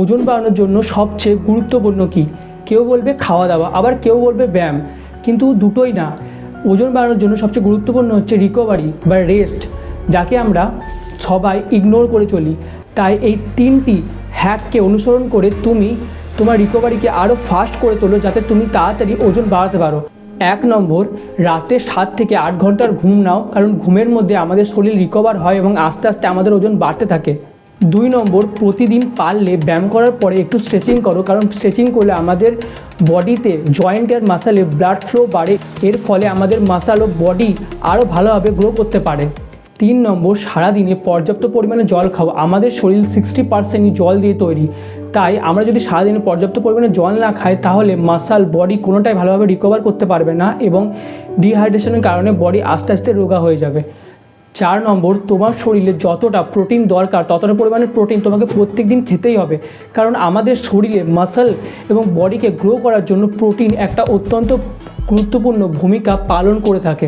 ওজন বাড়ানোর জন্য সবচেয়ে গুরুত্বপূর্ণ কি? কেউ বলবে খাওয়া দাওয়া, আবার কেউ বলবে ব্যায়াম, কিন্তু দুটোই না। ওজন বাড়ানোর জন্য সবচেয়ে গুরুত্বপূর্ণ হচ্ছে রিকভারি বা রেস্ট, যাকে আমরা সবাই ইগনোর করে চলি। তাই এই 3টি হ্যাককে অনুসরণ করে তুমি তোমার রিকভারিকে আরও ফাস্ট করে তোলো, যাতে তুমি তাড়াতাড়ি ওজন বাড়াতে পারো। 1 নম্বর, রাতে 7 থেকে 8 ঘন্টার ঘুম নাও, কারণ ঘুমের মধ্যে আমাদের শরীর রিকভার হয় এবং আস্তে আস্তে আমাদের ওজন বাড়তে থাকে। 2 নম্বর, প্রতিদিন পারলে ব্যায়াম করার পরে একটু স্ট্রেচিং করো, কারণ স্ট্রেচিং করলে আমাদের বডিতে জয়েন্টের মাসালে ব্লাড ফ্লো বাড়ে, এর ফলে আমাদের মাসাল ও বডি আরও ভালোভাবে গ্রো করতে পারে। 3 নম্বর, সারাদিনে পর্যাপ্ত পরিমাণে জল খাও। আমাদের শরীর 60% জল দিয়ে তৈরি, তাই আমরা যদি সারাদিনে পর্যাপ্ত পরিমাণে জল না খাই তাহলে মাসাল বডি কোনোটাই ভালোভাবে রিকভার করতে পারবে না এবং ডিহাইড্রেশনের কারণে বডি আস্তে আস্তে রোগা হয়ে যাবে। 4 নম্বর, তোমার শরীরে যতটা প্রোটিন দরকার ততটা পরিমাণে প্রোটিন তোমাকে প্রত্যেক দিন খেতেই হবে, কারণ আমাদের শরীরে মাসল এবং বডিকে গ্রো করার জন্য প্রোটিন একটা অত্যন্ত গুরুত্বপূর্ণ ভূমিকা পালন করে থাকে।